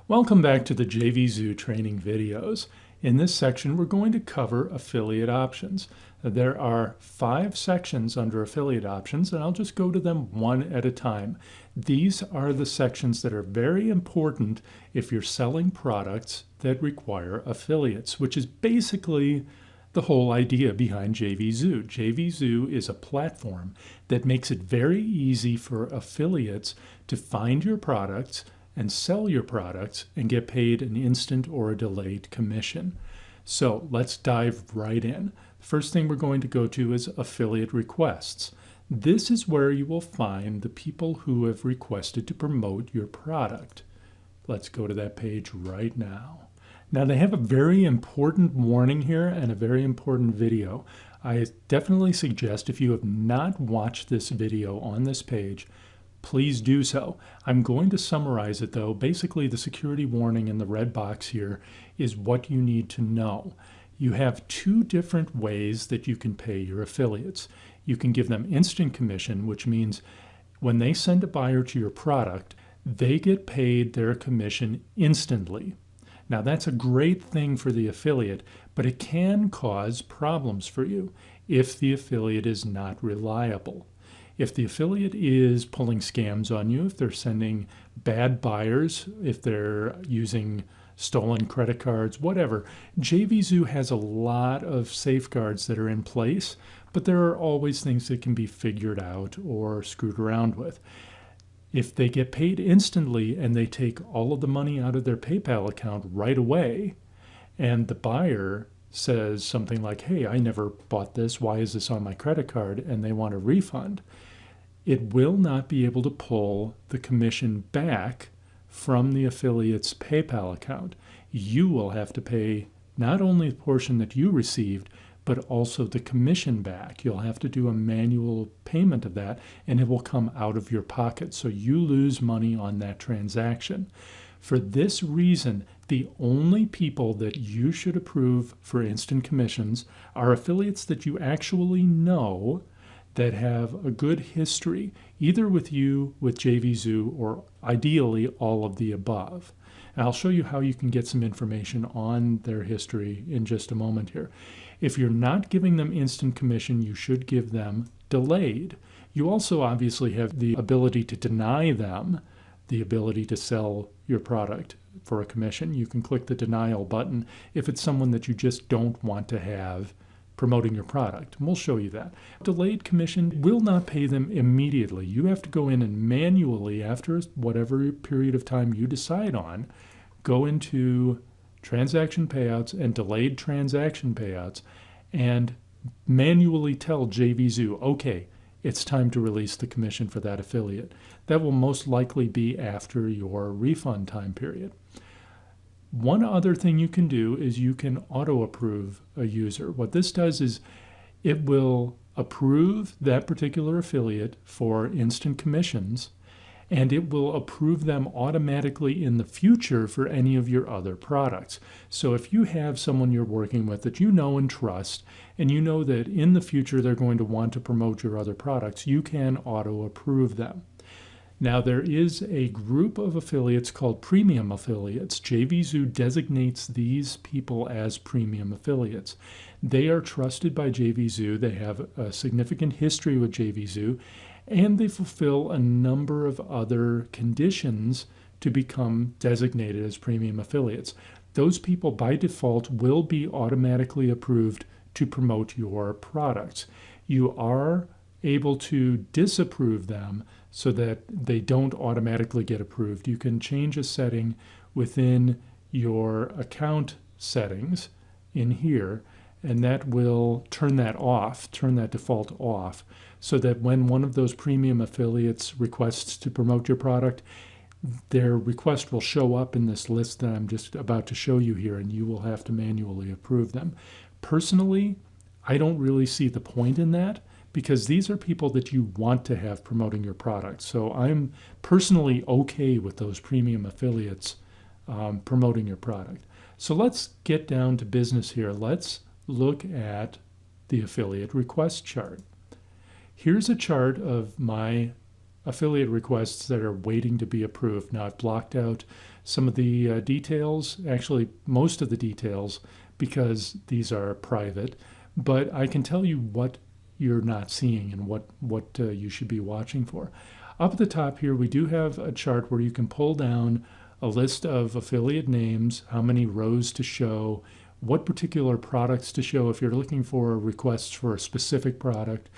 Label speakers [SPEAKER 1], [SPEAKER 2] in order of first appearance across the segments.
[SPEAKER 1] Welcome back to the JVZoo training videos. In this section, we're going to cover affiliate options. There are 5 sections under affiliate options, and I'll just go to them one at a time. These are the sections that are very important if you're selling products that require affiliates, which is basically the whole idea behind JVZoo. JVZoo is a platform that makes it very easy for affiliates to find your products and sell your products and get paid an instant or a delayed commission. So let's dive right in. First thing we're going to go to is affiliate requests. This is where you will find the people who have requested to promote your product. Let's go to that page right now. Now they have a very important warning here and a very important video. I definitely suggest if you have not watched this video on this page, please do so. I'm going to summarize it though. Basically, the security warning in the red box here is what you need to know. You have 2 different ways that you can pay your affiliates. You can give them instant commission, which means when they send a buyer to your product, they get paid their commission instantly. Now that's a great thing for the affiliate, but it can cause problems for you if the affiliate is not reliable. If the affiliate is pulling scams on you, if they're sending bad buyers, if they're using stolen credit cards, whatever, JVZoo has a lot of safeguards that are in place, but there are always things that can be figured out or screwed around with. If they get paid instantly and they take all of the money out of their PayPal account right away, and the buyer says something like, hey, I never bought this, why is this on my credit card, and they want a refund, it will not be able to pull the commission back from the affiliate's PayPal account. You will have to pay not only the portion that you received, but also the commission back. You'll have to do a manual payment of that, and it will come out of your pocket, so you lose money on that transaction. For this reason, the only people that you should approve for instant commissions are affiliates that you actually know that have a good history, either with you, with JVZoo, or ideally all of the above. And I'll show you how you can get some information on their history in just a moment here. If you're not giving them instant commission, you should give them delayed. You also obviously have the ability to deny them the ability to sell your product for a commission. You can click the denial button if it's someone that you just don't want to have promoting your product. And we'll show you that. Delayed commission will not pay them immediately. You have to go in and manually, after whatever period of time you decide on, go into transaction payouts and delayed transaction payouts and manually tell JVZoo, okay, it's time to release the commission for that affiliate. That will most likely be after your refund time period. One other thing you can do is you can auto-approve a user. What this does is it will approve that particular affiliate for instant commissions, and it will approve them automatically in the future for any of your other products. So if you have someone you're working with that you know and trust, and you know that in the future they're going to want to promote your other products, you can auto-approve them. Now there is a group of affiliates called premium affiliates. JVZoo designates these people as premium affiliates. They are trusted by JVZoo. They have a significant history with JVZoo, and they fulfill a number of other conditions to become designated as premium affiliates. Those people by default will be automatically approved to promote your products. You are able to disapprove them so that they don't automatically get approved. You can change a setting within your account settings in here, and that will turn that off, turn that default off, so that when one of those premium affiliates requests to promote your product, their request will show up in this list that I'm just about to show you here, and you will have to manually approve them. Personally, I don't really see the point in that, because these are people that you want to have promoting your product. So I'm personally okay with those premium affiliates promoting your product. So let's get down to business here. Let's look at the affiliate request chart. Here's a chart of my affiliate requests that are waiting to be approved. Now I've blocked out some of the details, actually most of the details, because these are private, but I can tell you what you're not seeing and what you should be watching for. Up at the top here, we do have a chart where you can pull down a list of affiliate names, how many rows to show, what particular products to show if you're looking for requests for a specific product.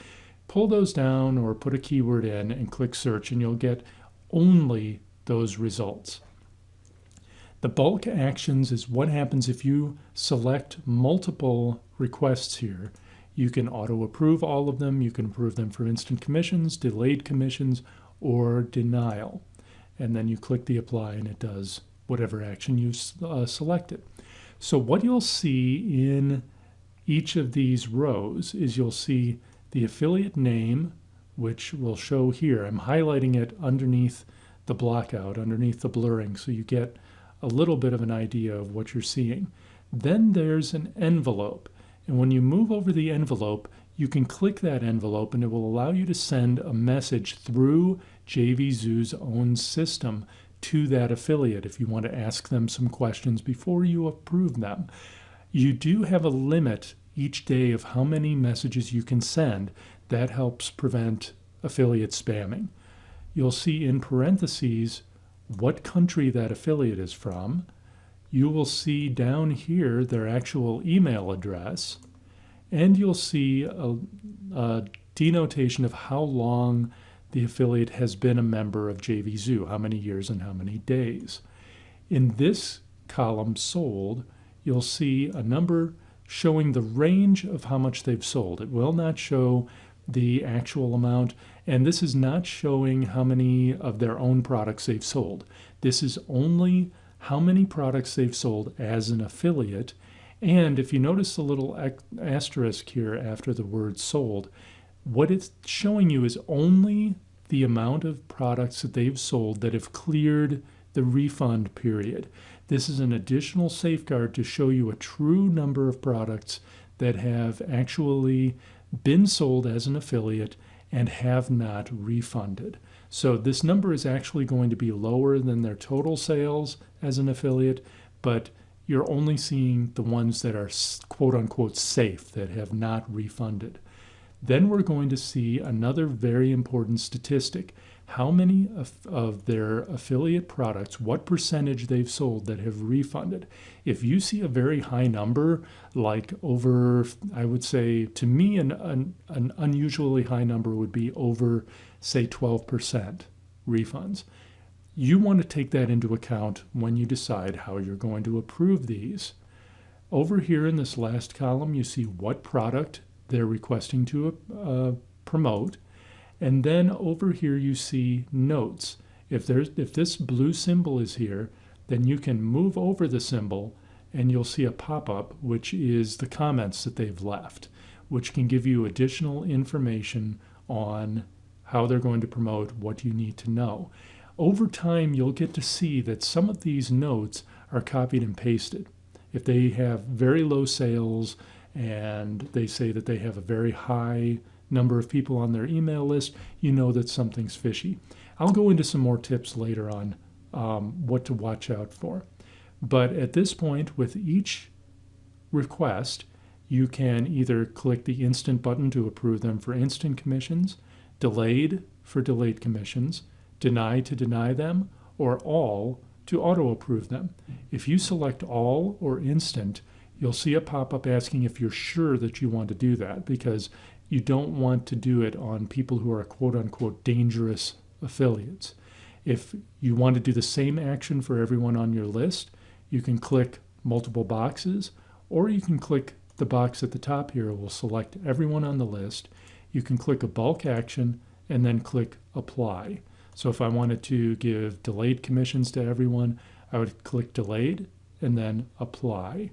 [SPEAKER 1] Pull those down or put a keyword in and click search, and you'll get only those results. The bulk actions is what happens if you select multiple requests here. You can auto approve all of them. You can approve them for instant commissions, delayed commissions, or denial. And then you click the apply and it does whatever action you selected. So what you'll see in each of these rows is you'll see the affiliate name, which will show here. I'm highlighting it underneath the blockout, underneath the blurring, so you get a little bit of an idea of what you're seeing. Then there's an envelope. And when you move over the envelope, you can click that envelope and it will allow you to send a message through JVZoo's own system to that affiliate if you want to ask them some questions before you approve them. You do have a limit each day of how many messages you can send. That helps prevent affiliate spamming. You'll see in parentheses what country that affiliate is from. You will see down here their actual email address, and you'll see a denotation of how long the affiliate has been a member of JVZoo, how many years and how many days. In this column, sold, you'll see a number showing the range of how much they've sold. It will not show the actual amount, and this is not showing how many of their own products they've sold. This is only how many products they've sold as an affiliate. And if you notice the little asterisk here after the word sold, what it's showing you is only the amount of products that they've sold that have cleared the refund period. This is an additional safeguard to show you a true number of products that have actually been sold as an affiliate and have not refunded. So this number is actually going to be lower than their total sales as an affiliate, but you're only seeing the ones that are quote-unquote safe, that have not refunded. Then we're going to see another very important statistic. How many of their affiliate products, what percentage they've sold that have refunded. If you see a very high number, like over, I would say, to me, an unusually high number would be over, say, 12% refunds. You want to take that into account when you decide how you're going to approve these. Over here in this last column, you see what product they're requesting to promote. And then over here you see notes. If this blue symbol is here, then you can move over the symbol and you'll see a pop-up, which is the comments that they've left, which can give you additional information on how they're going to promote, what you need to know. Over time, you'll get to see that some of these notes are copied and pasted. If they have very low sales and they say that they have a very high number of people on their email list, you know that something's fishy. I'll go into some more tips later on what to watch out for. But at this point, with each request, you can either click the instant button to approve them for instant commissions, delayed for delayed commissions, deny to deny them, or all to auto approve them. If you select all or instant, you'll see a pop-up asking if you're sure that you want to do that, because you don't want to do it on people who are quote-unquote dangerous affiliates. If you want to do the same action for everyone on your list, you can click multiple boxes, or you can click the box at the top here. It will select everyone on the list. You can click a bulk action and then click apply. So if I wanted to give delayed commissions to everyone, I would click delayed and then apply.